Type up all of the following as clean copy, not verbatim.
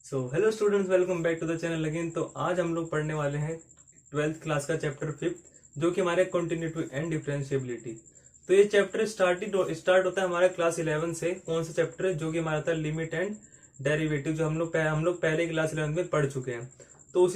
Hello students, welcome back to the channel again. तो आज हम लोग पढ़ने वाले हैं 12th क्लास का चैप्टर 5th, जो कि हमारे कंटिन्यूटी एंड डिफरेंशिएबिलिटी। तो ये चैप्टर स्टार्ट होता है हमारा क्लास 11 से। कौन सा चैप्टर है? जो कि हमारा था लिमिट एंड डेरिवेटिव, जो हम लोग पहले क्लास 11 में पढ़ चुके हैं। तो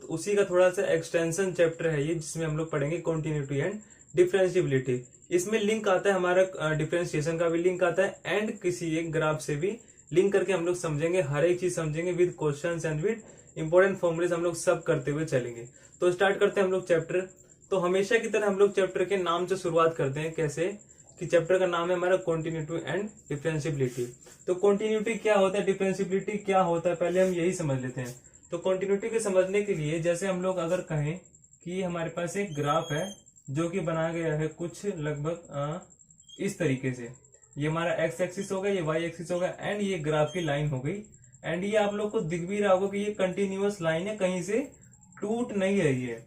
उसी का थोड़ा सा एक्सटेंशन चैप्टर है ये, जिसमें हम लोग पढ़ेंगे कंटिन्यूटी एंड डिफरेंशिएबिलिटी। इसमें लिंक आता है हमारा डिफरेंशिएशन का भी लिंक आता है, एंड किसी एक ग्राफ से भी लिंक करके हम लोग समझेंगे, हर एक चीज समझेंगे with questions and with important formulas हम लोग सब करते हुए चलेंगे। तो स्टार्ट करते हैं हम लोग चैप्टर। तो हमेशा की तरह हम लोग चैप्टर के नाम से शुरुआत करते हैं। कैसे कि चैप्टर का नाम है हमारा कंटिन्यूटी एंड डिफरेंशिएबिलिटी। तो कंटिन्यूटी क्या होता है, डिफरेंशिएबिलिटी क्या होता है, पहले हम यही समझ लेते हैं। तो कंटिन्यूटी के समझने के लिए, जैसे हम लोग अगर कहें कि हमारे पास एक ग्राफ है जो कि बनाया गया है कुछ लगभग इस तरीके से। ये हमारा एक्स एक्सिस हो गया, ये वाई एक्सिस हो गया, एंड ये ग्राफ की लाइन हो गई। एंड ये आप लोग को दिख भी रहा होगा कि ये कंटिन्यूअस लाइन है, कहीं से टूट नहीं रही है।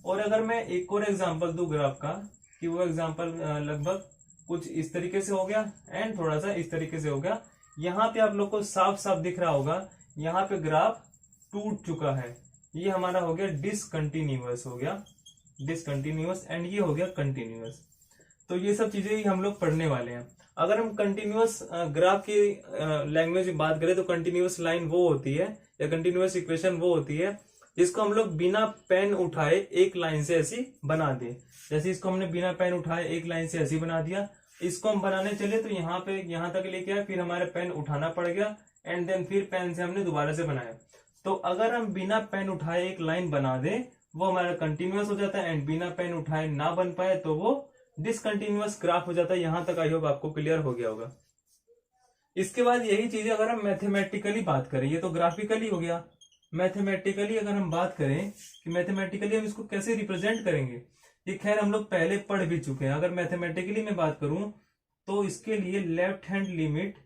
और अगर मैं एक और एग्जांपल दूं ग्राफ का, कि वो एग्जांपल लगभग कुछ इस तरीके से हो गया एंड थोड़ा सा इस तरीके से हो गया। यहाँ पे आप लोग को साफ साफ दिख रहा होगा, यहाँ पे ग्राफ टूट चुका है। ये हमारा हो गया डिसकंटिन्यूअस, हो गया डिसकंटिन्यूअस, एंड ये हो गया कंटिन्यूअस। तो ये सब चीजें ही हम लोग पढ़ने वाले हैं। अगर हम कंटिन्यूअस ग्राफ की लैंग्वेज में बात करें, तो कंटिन्यूअस लाइन वो होती है, या कंटिन्यूअस इक्वेशन वो होती है जिसको हम लोग बिना पेन उठाए एक लाइन से ऐसी बना दें। जैसे इसको हमने बिना पेन उठाए एक लाइन से ऐसी बना दिया। इसको हम बनाने चले तो यहाँ पे यहाँ तक लेके आए, फिर हमारे पेन उठाना पड़ गया, एंड देन फिर पेन से हमने दोबारा से बनाया। तो अगर हम बिना पेन उठाए एक लाइन बना दें, वो हमारा कंटिन्यूअस हो जाता है, एंड बिना पेन उठाए ना बन पाए तो वो डिसकंटिन्यूअस ग्राफ हो जाता है। यहां तक आई होप आपको क्लियर हो गया होगा। इसके बाद यही चीजें अगर हम मैथमेटिकली बात करें, ये तो ग्राफिकली हो गया। मैथमेटिकली अगर हम बात करें कि मैथमेटिकली हम इसको कैसे रिप्रेजेंट करेंगे, ये खैर हम लोग पहले पढ़ भी चुके हैं। अगर मैथमेटिकली मैं बात करूं तो इसके लिए लेफ्ट हैंड लिमिट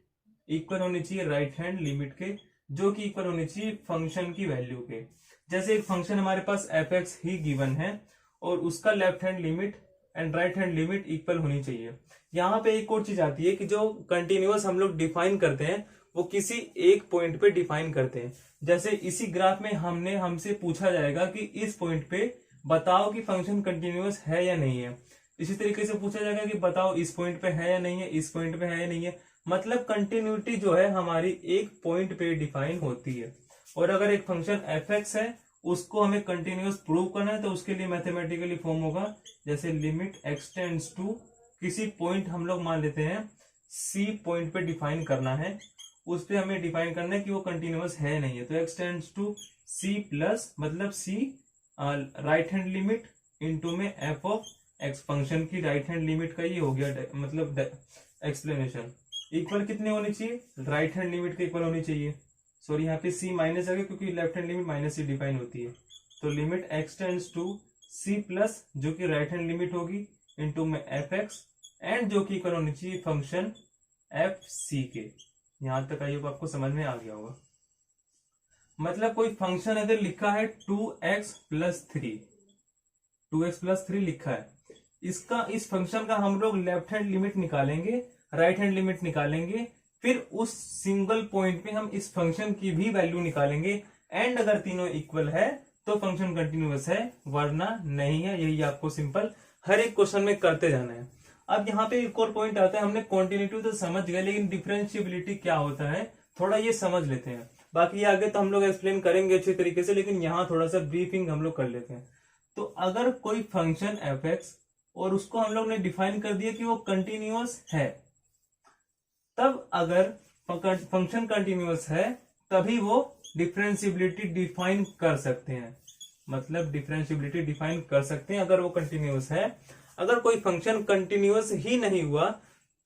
इक्वल होनी चाहिए राइट हैंड लिमिट के, जो कि इक्वल होनी चाहिए फंक्शन की वैल्यू के। जैसे एक फंक्शन हमारे पास एफ एक्स ही गिवन है, और उसका left hand limit and right hand limit equal होनी चाहिए। यहाँ पे एक और चीज आती है कि जो कंटिन्यूअस हम लोग डिफाइन करते हैं, वो किसी एक पॉइंट पे डिफाइन करते हैं। जैसे इसी ग्राफ में हमसे पूछा जाएगा कि इस पॉइंट पे बताओ कि फंक्शन कंटिन्यूअस है या नहीं है। इसी तरीके से पूछा जाएगा कि बताओ इस पॉइंट पे है या नहीं है, इस पॉइंट पे है या नहीं है। मतलब कंटिन्यूटी जो है हमारी एक पॉइंट पे डिफाइन होती है। और अगर एक फंक्शन एफ एक्स है, उसको हमें कंटिन्यूअस प्रूव करना है, तो उसके लिए मैथमेटिकली फॉर्म होगा जैसे लिमिट एक्सटेंड्स टू, किसी पॉइंट हम लोग मान लेते हैं सी पॉइंट पे डिफाइन करना है, उस पे हमें डिफाइन करना है कि वो कंटिन्यूअस है नहीं है। तो एक्सटेंड्स टू सी प्लस, मतलब सी राइट हैंड लिमिट इनटू में एफ ऑफ एक्स, फंक्शन की राइट हैंड लिमिट का ये हो गया मतलब एक्सप्लेनेशन। इक्वल कितने होनी चाहिए? राइट हैंड लिमिट के इक्वल होनी चाहिए। सॉरी, यहाँ पे सी माइनस आ गया क्योंकि लेफ्ट हैंड लिमिट माइनस से डिफाइन होती है। तो limit extends to C plus, जो कि राइट हैंड लिमिट होगी, इनटू में एफ एक्स, एंड जो कि इक्वल होनी चाहिए फंक्शन एफ सी के। यहां तक आई होप आपको समझ में आ गया होगा। मतलब कोई फंक्शन अगर लिखा है 2x प्लस 3, 2x प्लस 3 लिखा है, इस फंक्शन का हम लोग लेफ्ट हैंड लिमिट निकालेंगे, राइट हैंड लिमिट निकालेंगे, फिर उस सिंगल पॉइंट पे हम इस फंक्शन की भी वैल्यू निकालेंगे, एंड अगर तीनों इक्वल है तो फंक्शन कंटिन्यूअस है, वरना नहीं है। यही आपको सिंपल हर एक क्वेश्चन में करते जाना है। अब यहाँ पे एक और पॉइंट आता है, हमने कंटिन्यूटी तो समझ गए, लेकिन डिफरेंशिएबिलिटी क्या होता है थोड़ा ये समझ लेते हैं। बाकी ये आगे तो हम लोग एक्सप्लेन करेंगे अच्छी तरीके से, लेकिन यहाँ थोड़ा सा ब्रीफिंग हम लोग कर लेते हैं। तो अगर कोई फंक्शन एफ एक्स, और उसको हम लोग ने डिफाइन कर दिया कि वो कंटिन्यूअस है, तब अगर फंक्शन कंटिन्यूअस है तभी वो डिफरेंशिएबिलिटी डिफाइन कर सकते हैं। मतलब डिफरेंशिएबिलिटी डिफाइन कर सकते हैं अगर वो कंटिन्यूअस है। अगर कोई फंक्शन कंटिन्यूअस ही नहीं हुआ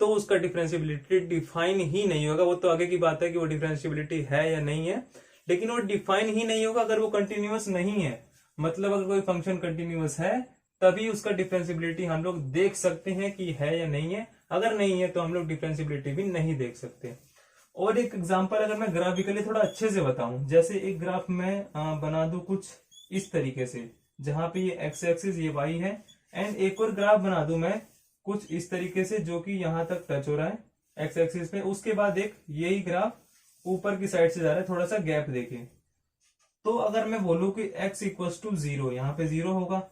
तो उसका डिफरेंशिएबिलिटी डिफाइन ही नहीं होगा। वो तो आगे की बात है कि वो डिफरेंशिएबिलिटी है या नहीं है, लेकिन वो डिफाइन ही नहीं होगा अगर वो कंटिन्यूअस नहीं है। मतलब अगर कोई फंक्शन कंटिन्यूअस है तभी उसका डिफरेंशिएबिलिटी हम लोग देख सकते हैं कि है या नहीं है। अगर नहीं है तो हम लोग डिफरेंशिएबिलिटी भी नहीं देख सकते। और एक एग्जांपल अगर मैं ग्राफिकली थोड़ा अच्छे से बताऊं, जैसे एक ग्राफ में बना दूं कुछ इस तरीके से, जहां पे ये एक्स एक्सिस ये वाई है, एंड एक और ग्राफ बना दूं मैं कुछ इस तरीके से, जो कि यहां तक टच हो रहा है एक्स एक्सिस पे। उसके बाद एक यही ग्राफ ऊपर की साइड से जा रहा है, थोड़ा सा गैप देके। तो अगर मैं बोलूं कि x इक्वल्स टू 0, यहाँ पे 0 होगा,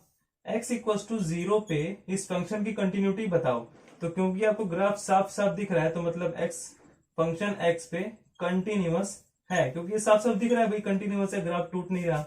x इक्वल्स टू 0 पे इस फंक्शन की कंटिन्यूटी बताओ। तो क्योंकि आपको ग्राफ साफ साफ दिख रहा है तो मतलब फंक्शन x पे कंटिन्यूअस है, क्योंकि ये साफ साफ दिख रहा है भाई कंटिन्यूअस है, ग्राफ टूट नहीं रहा।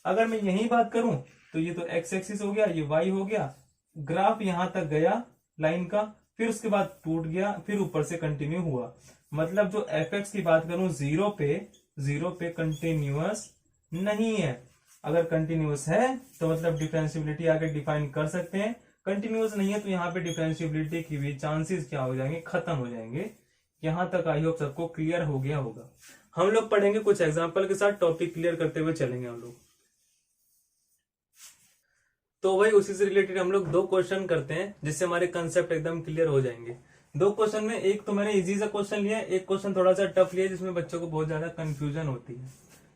अगर मैं यही बात करूं तो ये तो x एक्सिस हो गया, ये y हो गया, ग्राफ यहां तक गया लाइन का, फिर उसके बाद टूट गया, फिर ऊपर से कंटिन्यू हुआ। मतलब जो fx की बात करूं 0 पे कंटिन्यूअस नहीं है। अगर कंटिन्यूअस है तो मतलब डिफरेंशियबिलिटी आगे डिफाइन कर सकते हैं, कंटिन्यूअस नहीं है तो यहाँ पे डिफरेंशियबिलिटी की भी चांसेस क्या हो जाएंगे, खत्म हो जाएंगे। यहां तक आई होप सबको क्लियर हो गया होगा। हम लोग पढ़ेंगे कुछ एग्जांपल के साथ, टॉपिक क्लियर करते हुए चलेंगे हम लोग। तो वही उसी से रिलेटेड हम लोग 2 क्वेश्चन करते हैं जिससे हमारे कंसेप्ट एकदम क्लियर हो जाएंगे। 2 क्वेश्चन में एक तो मैंने इजी सा क्वेश्चन लिया, एक क्वेश्चन थोड़ा सा टफ लिया जिसमें बच्चों को बहुत ज्यादा कंफ्यूजन होती है।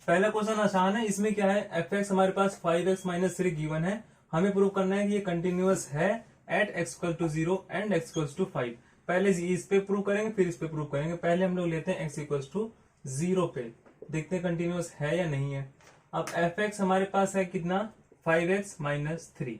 पहला क्वेश्चन आसान है, इसमें क्या है, fx हमारे पास 5x माइनस 3 गिवन है, हमें प्रूव करना है कि ये कंटिन्यूअस है at x equal to 0 and x equal to 5। पहले इस पे प्रूव करेंगे फिर इस पे प्रूव करेंगे। पहले हम लोग लेते हैं x इक्वल टू 0 पे, देखते हैं कंटिन्यूअस है या नहीं है। अब fx हमारे पास है कितना, 5x माइनस 3।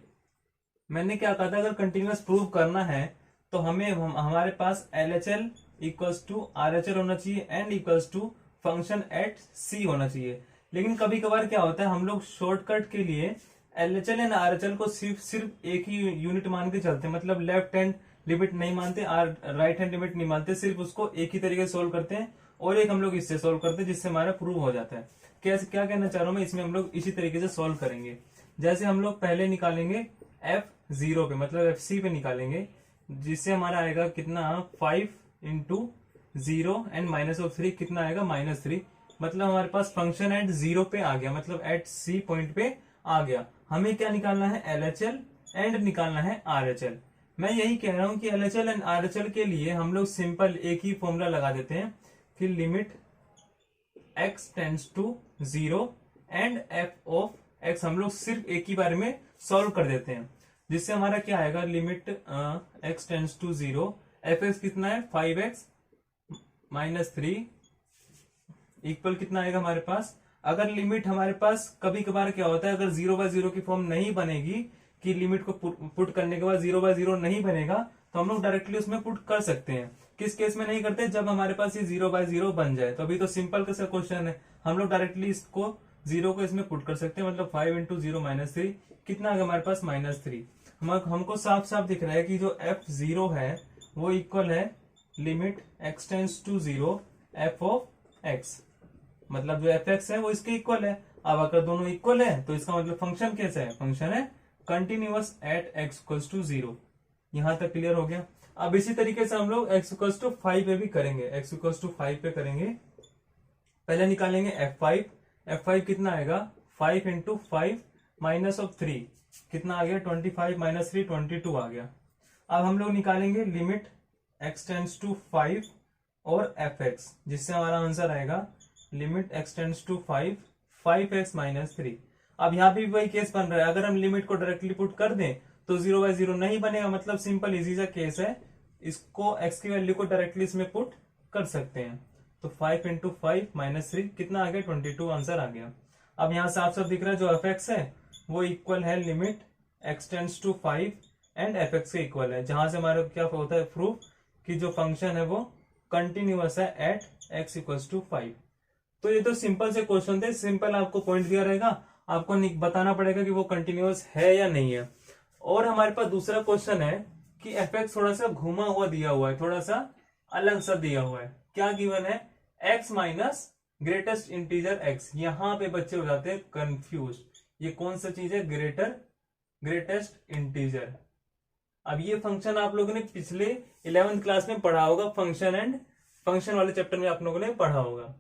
मैंने क्या कहा था, अगर कंटिन्यूअस प्रूव करना है तो हमारे पास LHL इक्वल्स टू RHL होना चाहिए and equals to function at C होना चाहिए। लेकिन कभी कभार क्या होता है, हम लोग शॉर्टकट के लिए LHL एंड RHL को सिर्फ एक ही यूनिट मान के चलते हैं, मतलब लेफ्ट हैंड लिमिट नहीं मानते, राइट हैंड लिमिट नहीं मानते, सिर्फ उसको एक ही तरीके से सोल्व करते हैं और एक हम लोग इससे सोल्व करते हैं जिससे हमारा प्रूव हो जाता है। कैसे, क्या कहना चाह रहा हूं मैं, इसमें हम लोग इसी तरीके से सोल्व करेंगे। जैसे हम लोग पहले निकालेंगे F0 पे, मतलब FC पे निकालेंगे, जिससे हमारा आएगा कितना, 5 इंटू 0 एंड माइनस ऑफ 3 कितना आएगा, -3। मतलब हमारे पास फंक्शन एट 0 पे आ गया, मतलब एट C पॉइंट पे आ गया। हमें क्या निकालना है, LHL एंड निकालना है RHL। मैं यही कह रहा हूं कि LHL एंड RHL के लिए हम लोग सिंपल एक ही फॉर्मूला लगा देते हैं कि limit x tends to 0 and f of x हम लोग सिर्फ एक ही बार में सॉल्व कर देते हैं, जिससे हमारा क्या आएगा, limit x tends to 0, fx कितना है 5x माइनस 3 इक्वल कितना आएगा हमारे पास। अगर लिमिट हमारे पास कभी कभार क्या होता है, अगर 0/0 की फॉर्म नहीं बनेगी कि लिमिट को पुट करने के बाद 0/0 नहीं बनेगा तो हम लोग डायरेक्टली उसमें पुट कर सकते हैं। किस केस में नहीं करते, जब हमारे पास ये 0/0 बन जाए। तो अभी तो सिंपल का क्वेश्चन है, हम लोग डायरेक्टली इसको 0 को इसमें पुट कर सकते हैं, मतलब 5 इंटू 0 माइनस 3 कितना आएगा हमारे पास, -3। हमको साफ साफ दिख रहा है कि जो F0 है वो इक्वल है limit x tends to 0 f of x, मतलब जो fx है वो इसके इक्वल है। अब अगर दोनों इक्वल है तो इसका मतलब फंक्शन कैसा है, फंक्शन है continuous at x equals to 0। यहां तक क्लियर हो गया। अब इसी तरीके से हम लोग x इक्वल्स टू 5 पे भी करेंगे, x इक्वल्स टू 5 पे करेंगे। पहले निकालेंगे f5 कितना आएगा, 5 इंटू 5 माइनस ऑफ 3 कितना आ गया, 25 माइनस 3 22 आ गया। अब हम लोग निकालेंगे लिमिट x टेंड्स टू 5 और fx, जिससे हमारा आंसर आएगा limit x tends to 5x minus 3। अब यहाँ भी वही केस बन रहा है, अगर हम लिमिट को डायरेक्टली पुट कर दें तो 0/0 नहीं बनेगा, मतलब सिंपल इजी सा केस है, इसको x की वैल्यू को डायरेक्टली इसमें पुट कर सकते हैं। तो 5 इंटू 5 माइनस 3 कितना आ गया, 22 आंसर आ गया। अब यहाँ साफ साफ दिख रहा है जो fx है वो इक्वल है limit x tends to 5 and fx के इक्वल है, जहां से हमारा क्या होता है प्रूफ कि जो फंक्शन है वो कंटिन्यूअस है एट x इक्वल्स टू 5। तो ये तो सिंपल से क्वेश्चन थे, सिंपल आपको पॉइंट दिया रहेगा, आपको बताना पड़ेगा कि वो कंटिन्यूअस है या नहीं है। और हमारे पास दूसरा क्वेश्चन है कि fx थोड़ा सा घुमा हुआ दिया हुआ है, थोड़ा सा अलग सा दिया हुआ है। क्या गिवन है, x minus greatest integer x। यहां पे बच्चे हो जाते हैं कंफ्यूज, ये कौन सा चीज है, ग्रेटेस्ट इंटीजर। अब ये फंक्शन आप लोगों ने पिछले 11th क्लास में पढ़ा होगा, फंक्शन वाले चैप्टर में आप लोगों ने पढ़ा होगा।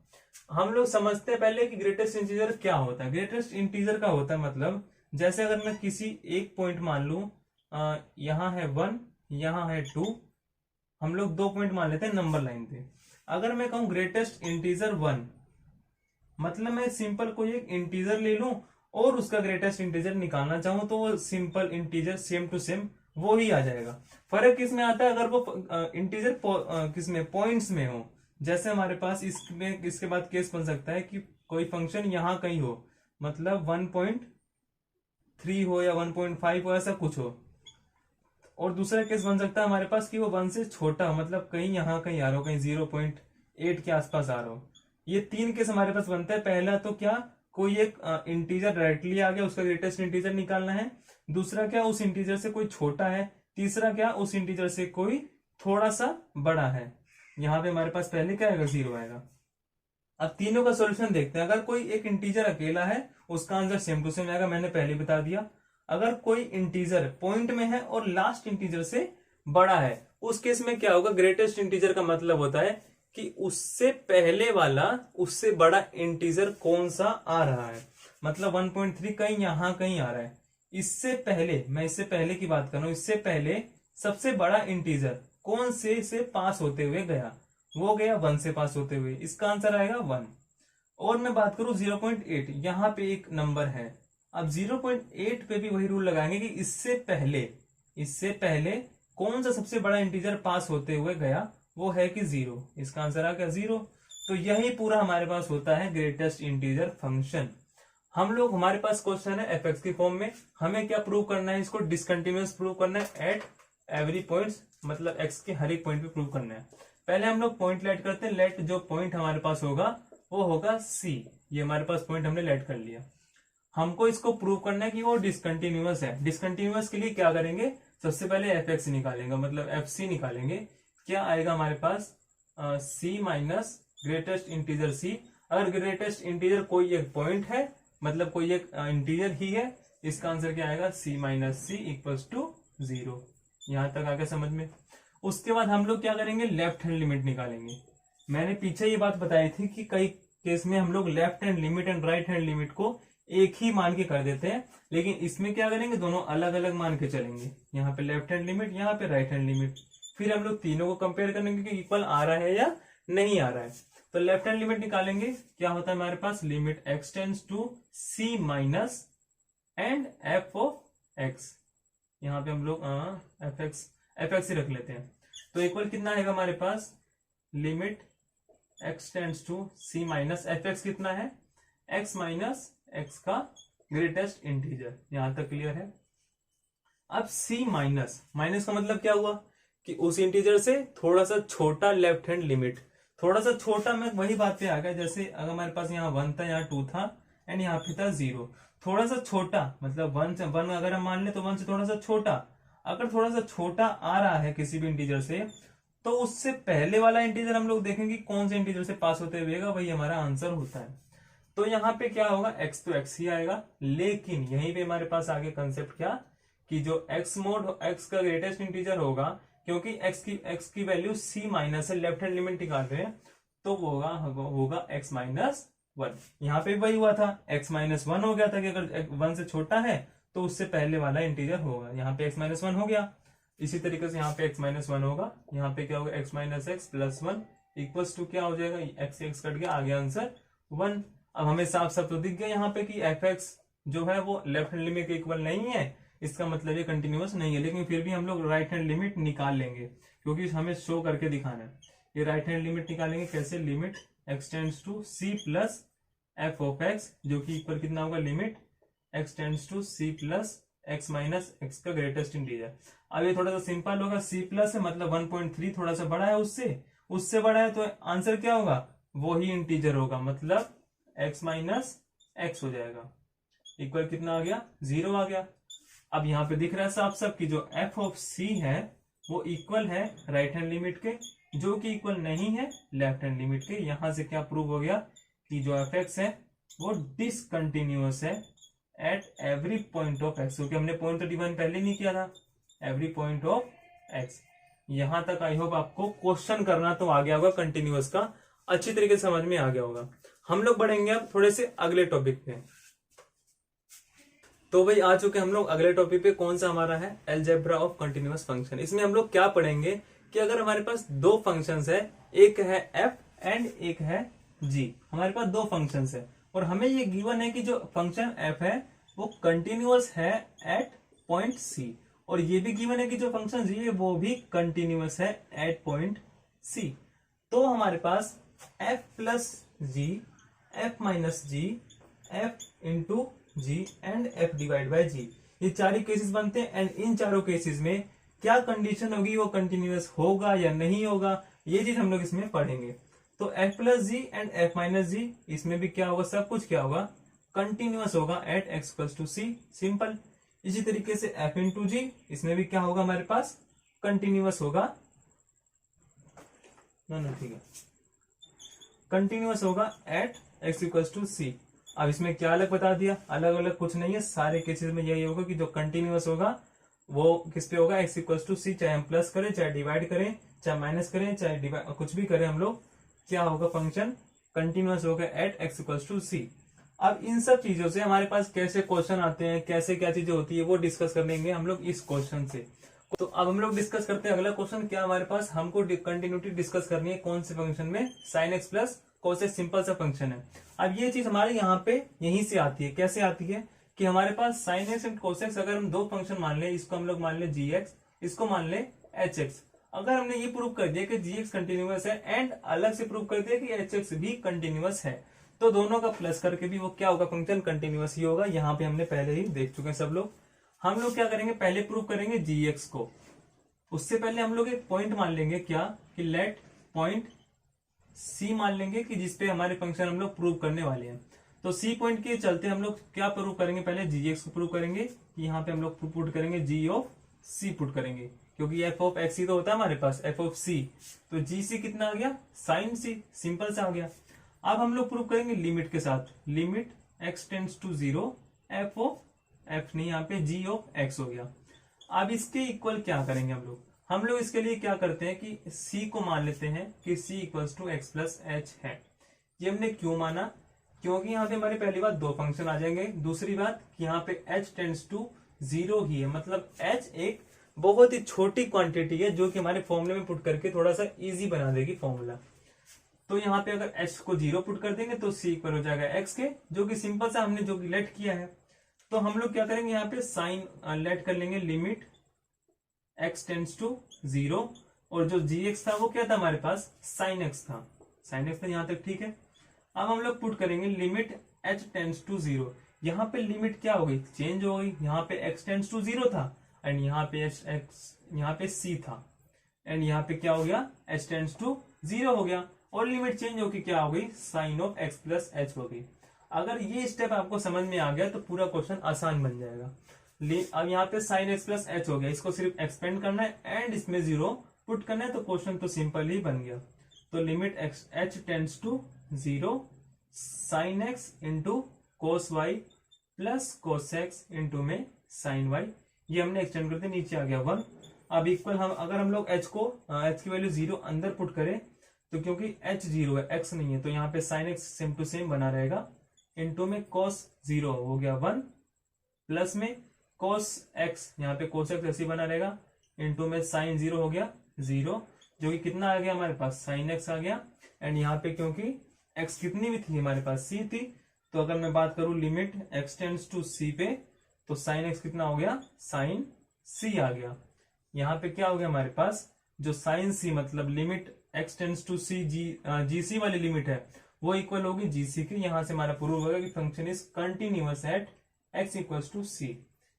हम लोग समझते हैं पहले कि ग्रेटेस्ट इंटीजर क्या होता है। ग्रेटेस्ट इंटीजर का होता है मतलब, जैसे अगर मैं किसी एक पॉइंट मान लू, यहां है 1 यहां है 2, हम लोग 2 पॉइंट मान लेते हैं नंबर लाइन पे। अगर मैं कहूं ग्रेटेस्ट इंटीजर 1, मतलब मैं सिंपल कोई एक इंटीजर ले लूं और उसका ग्रेटेस्ट इंटीजर निकालना चाहूं तो वो simple integer same to same वो ही आ जाएगा। फर्क किस में आता है, अगर वो इंटीजर किस में, पॉइंट्स में हो, जैसे हमारे पास इसमें इसके बाद केस बन सकता है कि कोई फंक्शन यहाँ कहीं हो, मतलब 1.3 हो या 1.5 हो, ऐसा कुछ हो। और दूसरा केस बन सकता है हमारे पास कि वो 1 से छोटा हो, मतलब कहीं यहाँ कहीं आ रहा हो, कहीं 0.8 के आसपास आ रहा हो। ये 3 केस हमारे पास बनता है। पहला तो क्या, कोई एक इंटीजर डायरेक्टली आ गया, उसका ग्रेटेस्ट इंटीजर निकालना है। दूसरा क्या, उस इंटीजर से कोई छोटा है। तीसरा क्या, उस इंटीजर से कोई थोड़ा सा बड़ा है। यहाँ पे हमारे पास पहले क्या आएगा, 0 आएगा। अब तीनों का सॉल्यूशन देखते हैं। अगर कोई एक इंटीजर अकेला है, उसका आंसर सेम टू सेम आएगा, मैंने पहले बता दिया। अगर कोई इंटीजर पॉइंट में है और लास्ट इंटीजर से बड़ा है, उस केस में क्या होगा, ग्रेटेस्ट इंटीजर का मतलब होता है कि उससे पहले वाला उससे बड़ा इंटीजर कौन सा आ रहा है। मतलब 1.3 कहीं यहां कहीं आ रहा है, इससे पहले, मैं इससे पहले की बात कर रहा हूं, इससे पहले सबसे बड़ा इंटीजर कौन से पास होते हुए गया, वो गया 1 से पास होते हुए, इसका आंसर आएगा 1। और मैं बात करूं 0.8, यहां पे एक नंबर है। अब 0.8 पे भी वही रूल लगाएंगे कि इससे पहले कौन सा सबसे बड़ा इंटीजर पास होते हुए गया, वो है कि 0, इसका आंसर आ गया 0। तो यही पूरा हमारे पास होता है ग्रेटेस्ट इंटीजर फंक्शन। हम लोग, हमारे पास क्वेश्चन है एफ की फॉर्म में, हमें क्या प्रूव करना है, इसको डिसकंटिन्यूअस प्रूव करना है एट एवरी पॉइंट, मतलब एक्स के हर एक पॉइंट पे प्रूव करना है। पहले हम लोग पॉइंट लेट करते हैं। लेट जो पॉइंट हमारे पास होगा वो होगा सी। ये हमारे पास पॉइंट हमने लेट कर लिया। हमको इसको प्रूव करना है कि वो डिसकंटिन्यूअस है। डिसकंटिन्यूअस के लिए क्या करेंगे, सबसे पहले एफ एक्स निकालेंगे, मतलब एफ सी निकालेंगे। क्या आएगा हमारे पास, सी माइनस ग्रेटेस्ट इंटीजर सी। अगर ग्रेटेस्ट इंटीजर कोई एक पॉइंट है, मतलब कोई एक इंटीजर ही है, इसका आंसर क्या आएगा, सी माइनस सी इक्वल्स टू 0। यहां तक आ गया समझ में। उसके बाद हम लोग क्या करेंगे, लेफ्ट हैंड लिमिट निकालेंगे। मैंने पीछे ये बात बताई थी कि कई केस में हम लोग left hand limit and right hand limit को एक ही मान के कर देते हैं, लेकिन इसमें क्या करेंगे, दोनों अलग अलग मान के चलेंगे। यहाँ पे लेफ्ट हैंड लिमिट, यहाँ पे राइट हैंड लिमिट। फिर हम लोग तीनों को कंपेयर करेंगे कि इक्वल आ रहा है या नहीं आ रहा है। तो लेफ्ट हैंड लिमिट निकालेंगे, क्या होता है हमारे पास, limit x tends to c minus and f of x. यहाँ पे हम लोग एफ एक्स ही रख लेते हैं। तो इक्वल कितना आएगा हमारे पास, limit x tends to c minus f x कितना है, एक्स माइनस एक्स का ग्रेटेस्ट इंटीजर। यहां तक क्लियर है। अब सी माइनस, माइनस का मतलब क्या हुआ कि उस इंटीजर से थोड़ा सा छोटा लेफ्ट हैंड लिमिट। थोड़ा सा छोटा, मैं वही बात पे आ गया, जैसे अगर हमारे पास यहाँ 1 था, यहाँ 2 था एंड यहाँ पे था 0। थोड़ा सा छोटा मतलब 1 अगर हम मान ले तो 1 से थोड़ा सा छोटा। अगर थोड़ा सा छोटा आ रहा है किसी भी इंटीजर से, तो उससे पहले वाला इंटीजर हम लोग देखेंगे कौन से इंटीजर से पास होते हुए, वही हमारा आंसर होता है। तो यहाँ पे क्या होगा, x तो x ही आएगा। लेकिन यहीं पे हमारे पास आगे कंसेप्ट क्या, कि जो x मोड x का ग्रेटेस्ट इंटीजर होगा, क्योंकि x की वैल्यू c माइनस है, लेफ्ट हैंड लिमिट निकाल रहे हैं, तो वो होगा x माइनस 1। यहाँ पे वही हुआ था, x माइनस 1 हो गया था कि अगर 1 से छोटा है तो उससे पहले वाला इंटीजर होगा। यहाँ पे x माइनस 1 हो गया। इसी तरीके से यहाँ पे x माइनस 1 होगा। यहाँ पे क्या होगा, x minus x plus 1 equals to क्या हो जाएगा, x कट गया, आ गया आंसर 1। अब हमें साफ साफ तो दिख गया यहाँ पे कि एफ एक्स जो है वो लेफ्ट हैंड लिमिट के इक्वल नहीं है, इसका मतलब ये कंटिन्यूअस नहीं है। लेकिन फिर भी हम लोग राइट हैंड लिमिट निकाल लेंगे, क्योंकि हमें शो करके दिखाना है। ये राइट हैंड लिमिट निकालेंगे कैसे, limit x tends to C plus f of x, जो कि इक्वल कितना होगा, limit x tends to C plus x minus x का ग्रेटेस्ट इंटीजर। अब ये थोड़ा सा सिंपल होगा, सी प्लस है मतलब 1.3 थोड़ा सा बड़ा है, उससे बड़ा है, तो आंसर क्या होगा, वो ही इंटीजर होगा, मतलब x माइनस एक्स हो जाएगा। इक्वल कितना आ गया, 0 आ गया। अब यहाँ पे दिख रहा है साफ साफ कि जो f ऑफ c है वो इक्वल है राइट हैंड लिमिट के, जो कि इक्वल नहीं है लेफ्ट हैंड लिमिट के। यहां से क्या प्रूव हो गया कि जो एफ एक्स है वो डिसकंटिन्यूअस है at every point of x, क्योंकि हमने पॉइंट तो डिफाइन पहले नहीं किया था, एवरी पॉइंट ऑफ एक्स। यहां तक आई होप आपको क्वेश्चन करना तो आ गया होगा, कंटिन्यूअस का अच्छी तरीके से समझ में आ गया होगा। हम लोग बढ़ेंगे अब थोड़े से अगले टॉपिक पे। तो भाई आ चुके हम लोग अगले टॉपिक पे, कौन सा हमारा है, अलजेब्रा ऑफ कंटिन्यूअस फंक्शन। इसमें हम लोग क्या पढ़ेंगे कि अगर हमारे पास दो फंक्शंस है, एक है f एंड एक है g, हमारे पास दो फंक्शंस है और हमें ये गिवन है कि जो फंक्शन f है वो कंटिन्यूअस है एट पॉइंट c, और ये भी गिवन है कि जो फंक्शन g है वो भी कंटिन्यूअस है एट पॉइंट c। तो हमारे पास f plus g, f minus g, f into g and f divide by g, ये चार ही केसेस बनते हैं। एंड इन चारों केसेस में क्या कंडीशन होगी, वो कंटिन्यूअस होगा या नहीं होगा, ये चीज हम लोग इसमें पढ़ेंगे। तो f plus g and f minus g, इसमें भी क्या होगा, सब कुछ क्या होगा, कंटिन्यूअस होगा एट एक्स प्लस टू सी, सिंपल। इसी तरीके से एफ इंटू जी, इसमें भी क्या होगा हमारे पास, कंटिन्यूअस होगा, ठीक है, कंटिन्यूअस होगा एट एक्स इक्वल्स टू सी। अब इसमें क्या अलग बता दिया, अलग अलग कुछ नहीं है, सारे केसेस में यही होगा कि जो कंटिन्यूअस होगा वो किस पे होगा, एक्स इक्वल्स टू सी, चाहे हम प्लस करें, चाहे डिवाइड करें, चाहे माइनस करें, चाहे कुछ भी करें हम लोग, क्या होगा, फंक्शन कंटिन्यूअस होगा एट एक्स इक्वल्स टू सी। अब इन सब चीजों से हमारे पास कैसे क्वेश्चन आते हैं, कैसे क्या चीजें होती है, वो डिस्कस करेंगे हम लोग इस क्वेश्चन से। तो अब हम लोग डिस्कस करते हैं अगला क्वेश्चन। क्या हमारे पास, हमको कंटिन्यूटी डिस्कस करनी है कौन से फंक्शन में, sine x plus cos x, simple सा फंक्शन है। अब ये चीज हमारे यहाँ पे यहीं से आती है, कैसे आती है कि हमारे पास sine x and cos x, अगर हम दो फंक्शन मान ले, इसको हम लोग मान ले जी एक्स, इसको मान ले एच एक्स। अगर हमने ये प्रूव कर दिया कि जी एक्स कंटिन्यूअस है एंड अलग से प्रूव कर दिया कि एच एक्स भी कंटिन्यूअस है, तो दोनों का प्लस करके भी वो क्या होगा, फंक्शन कंटिन्यूअस ही होगा। यहाँ पे हमने पहले ही देख चुके हैं सब लोग। हम लोग क्या करेंगे, पहले प्रूव करेंगे जी एक्स को। उससे पहले हम लोग एक पॉइंट मान लेंगे, क्या कि लेट पॉइंट सी मान लेंगे कि जिसपे हमारे फंक्शन हम लोग प्रूव करने वाले हैं। तो सी पॉइंट के चलते हम लोग क्या प्रूव करेंगे, पहले जी एक्स को प्रूव करेंगे। यहाँ पे हम लोग पुट करेंगे जी ऑफ सी पुट करेंगे, क्योंकि एफ ऑफ एक्स ही तो होता है हमारे पास, एफ ऑफ सी। तो जी सी कितना आ गया, साइन सी, सिंपल सा आ गया। अब हम लोग प्रूव करेंगे लिमिट के साथ, limit x tends to zero, f of f नहीं, यहाँ पे जी ऑफ एक्स हो गया। अब इसके इक्वल क्या करेंगे हम लोग इसके लिए क्या करते हैं कि c को मान लेते हैं कि c equals to x plus h है। ये हमने क्यों माना, क्योंकि यहाँ पे हमारी पहली बात दो फंक्शन आ जाएंगे, दूसरी बात कि यहाँ पे h टेंड्स टू जीरो ही है, मतलब h एक बहुत ही छोटी क्वांटिटी है जो कि हमारे फॉर्मूले में पुट करके थोड़ा सा इजी बना देगी फॉर्मूला। तो यहाँ पे अगर h को जीरो पुट कर देंगे तो c इक्वल हो जाएगा x के, जो कि सिंपल सा हमने जो कि लेट किया है। तो हम लोग क्या करेंगे, यहाँ पे साइन लेट कर लेंगे, limit x tends to zero, और जो gx था वो क्या था हमारे पास, साइन x था, साइन x था यहां तक, ठीक है। अब हम लोग पुट करेंगे limit h tends to zero. यहाँ पे लिमिट क्या हो गई, चेंज हो गई, यहाँ पे x टेंड्स टू जीरो था एंड यहाँ पे यहाँ पे c था, एंड यहाँ पे क्या हो गया, h टेंड्स टू जीरो हो गया, और लिमिट चेंज होकर क्या हो गई, sine of x plus h हो गई। अगर ये स्टेप आपको समझ में आ गया तो पूरा क्वेश्चन आसान बन जाएगा। अब यहाँ पे साइन एक्स प्लस एच हो गया, इसको सिर्फ एक्सपेंड करना है एंड इसमें जीरो पुट करना है, तो क्वेश्चन तो सिंपल ही बन गया। तो limit x h tends to zero, sine x into cos y plus cos x into में साइन वाई, ये हमने एक्सटेंड करते नीचे आ गया 1। अब इक्वल हम अगर हम लोग एच की वैल्यू जीरो अंदर पुट करें, तो क्योंकि एच जीरो है, एक्स नहीं है, तो यहाँ पे sine x same to same बना रहेगा, इंटू में कॉस जीरो हो गया 1, प्लस में cos x, यहाँ पे cos x ऐसे बना रहेगा, इंटू में साइन जीरो हो गया 0, जो कि कितना आ गया हमारे पास, साइन x आ गया। एंड यहाँ पे क्योंकि x कितनी भी थी हमारे पास, c थी, तो अगर मैं बात करूं limit x tends to c पे, तो साइन x कितना हो गया, साइन c आ गया। यहाँ पे क्या हो गया हमारे पास, जो साइन c मतलब limit x tends to c g c वाली लिमिट है वो इक्वल होगी जी सी की। यहाँ से हमारा प्रूव होगा कि function is continuous at x equals to c।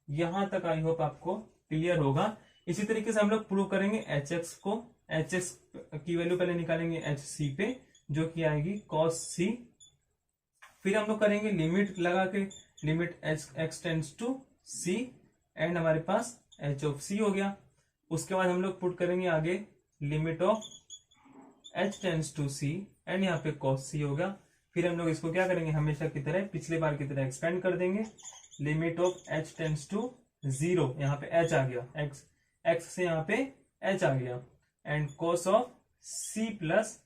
यहां तक आई होप आपको क्लियर होगा। इसी तरीके से हम लोग प्रूव करेंगे एच एक्स को, एच एक्स की वैल्यू पहले निकालेंगे एच सी पे, जो कि आएगी कॉस सी। फिर हम लोग करेंगे लिमिट लगा के, limit h x tends to c and हमारे पास एच ऑफ सी हो गया। उसके बाद हम लोग पुट करेंगे आगे limit of h tends to c and यहाँ पे कॉस सी होगा। फिर हम लोग इसको क्या करेंगे, हमेशा की तरह पिछले बार की तरह एक्सपेंड कर देंगे, limit of h tends to zero, यहाँ पे h आ गया, x से यहाँ पे h आ गया, and cos of c plus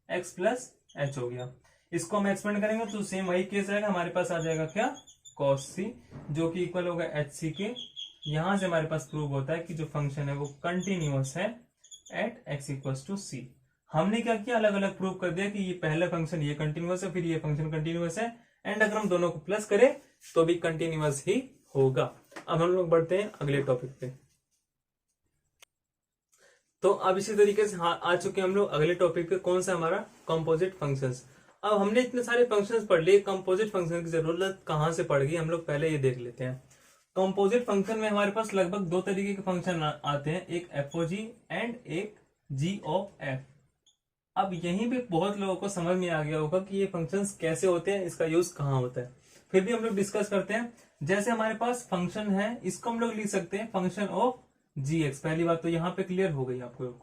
x plus h हो गया। इसको हम एक्सपेंड करेंगे तो सेम वही केस आएगा, हमारे पास आ जाएगा क्या, cos c, जो कि इक्वल होगा एच सी के। यहां से हमारे पास प्रूव होता है कि जो फंक्शन है वो कंटिन्यूअस है at x equals to c। हमने क्या किया, अलग अलग प्रूव कर दिया कि ये पहला फंक्शन ये कंटिन्यूअस है, फिर ये फंक्शन कंटिन्यूअस है, एंड अगर हम दोनों को प्लस करें तो भी कंटिन्यूअस ही होगा। अब हम लोग बढ़ते हैं अगले टॉपिक पे। तो अब इसी तरीके से आ चुके हम लोग अगले टॉपिक पे, कौन सा हमारा कंपोजिट फंक्शंस। अब हमने इतने सारे फंक्शंस पढ़ लिए, कंपोजिट फंक्शन की जरूरत कहाँ से पड़ गई, हम लोग पहले ये देख लेते हैं। कंपोजिट फंक्शन में हमारे पास लगभग दो तरीके के फंक्शन आते हैं, एक एफओजी एंड एक जी ऑफ एफ। अब यहीं पे बहुत लोगों को समझ में आ गया होगा कि ये फंक्शंस कैसे होते हैं, इसका यूज कहाँ होता है। फिर भी हम लोग डिस्कस करते हैं। जैसे हमारे पास फंक्शन है, इसको हम लोग लिख सकते हैं फंक्शन ऑफ जी एक्स। पहली बात तो यहाँ पे क्लियर हो गई आपको,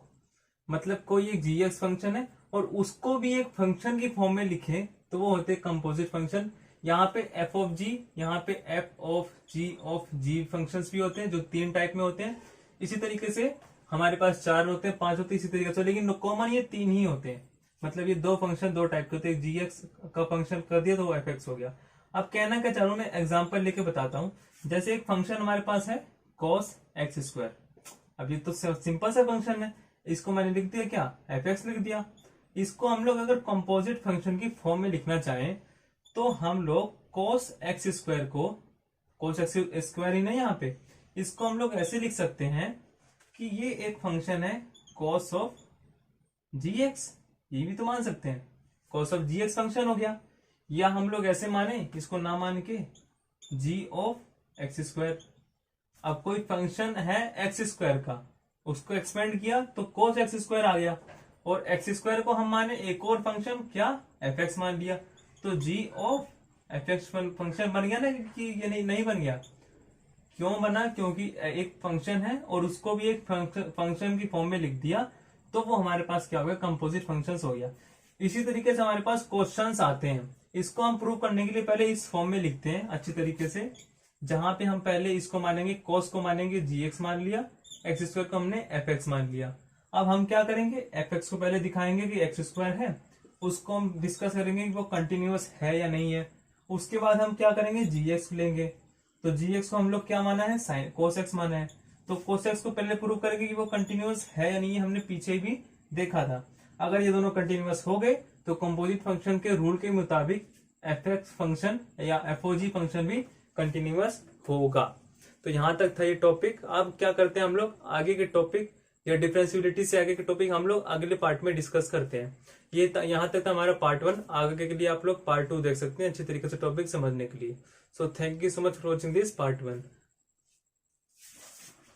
मतलब कोई एक जी एक्स फंक्शन है और उसको भी एक फंक्शन की फॉर्म में लिखे तो वो होते हैं कंपोजिट फंक्शन। यहाँ पे एफ ऑफ जी, यहाँ पे एफ ऑफ जी फंक्शंस भी होते हैं जो 3 टाइप में होते हैं। इसी तरीके से हमारे पास 4 होते हैं, 5 होते हैं, इसी तरीके से, लेकिन कॉमन ये 3 ही होते हैं। मतलब ये 2 फंक्शन 2 टाइप के होते हैं, जी एक्स का फंक्शन कर दिया तो वो एफ एक्स हो गया। अब कहना क्या चाहूँ मैं, एग्जाम्पल लेके बताता हूँ। जैसे एक फंक्शन हमारे पास है कॉस एक्स स्क्वायर। अब ये तो सिंपल सा फंक्शन है, इसको मैंने लिख दिया क्या, एफ एक्स लिख दिया। इसको हम लोग अगर कंपोजिट फंक्शन की फॉर्म में लिखना चाहें तो हम लोग कॉस एक्स स्क्वायर को, कॉस एक्स स्क्वायर ही नहीं यहाँ पे, इसको हम लोग ऐसे लिख सकते हैं कि ये एक फंक्शन है कॉस ऑफ जी एक्स, ये भी तो मान सकते हैं cos of g x function हो गया। या हम लोग ऐसे माने, इसको ना मान के जी ऑफ एक्स स्क्वायर। अब कोई फंक्शन है एक्स स्क्वायर का, उसको एक्सपेंड किया तो cos एक्स स्क्वायर आ गया, और एक्स स्क्वायर को हम माने एक और फंक्शन क्या, एफ एक्स मान लिया, तो जी ऑफ एफ एक्स फंक्शन बन गया ना, कि ये नहीं बन गया। क्यों बना, क्योंकि एक फंक्शन है और उसको भी एक फंक्शन की फॉर्म में लिख दिया तो वो हमारे पास क्या हो गया, कंपोजिट फंक्शंस हो गया। इसी तरीके से हमारे पास क्वेश्चंस आते हैं, इसको हम प्रूव करने के लिए पहले इस फॉर्म में लिखते हैं अच्छी तरीके से, जहां पे हम पहले इसको मानेंगे, कॉस को मानेंगे जी एक्स मान लिया, एक्स स्क्वायर को हमने एफ एक्स मान लिया। अब हम क्या करेंगे, एफ एक्स को पहले दिखाएंगे कि एक्स स्क्वायर है, उसको हम डिस्कस करेंगे कि वो कंटिन्यूअस है या नहीं है। उसके बाद हम क्या करेंगे, जी एक्स लेंगे, तो जी एक्स को हम लोग क्या माना है, साइन कोस एक्स माना है, तो कोस एक्स को पहले प्रूव करेंगे कि वो कंटिन्यूअस है या नहीं है, हमने पीछे भी देखा था। अगर ये दोनों कंटिन्यूअस हो गए तो कंपोजिट फंक्शन के रूल के मुताबिक एफ एक्स फंक्शन या एफओजी फंक्शन भी कंटिन्यूअस होगा। तो यहां तक था ये टॉपिक। अब क्या करते हैं हम लोग, आगे के टॉपिक या डिफरेंशियबिलिटी से आगे के टॉपिक हम लोग अगले पार्ट में डिस्कस करते हैं। ये यहाँ तक था हमारा पार्ट 1। आगे के लिए आप लोग पार्ट 2 देख सकते हैं अच्छी तरीके से टॉपिक समझने के लिए। So thank you so much for watching this part 1।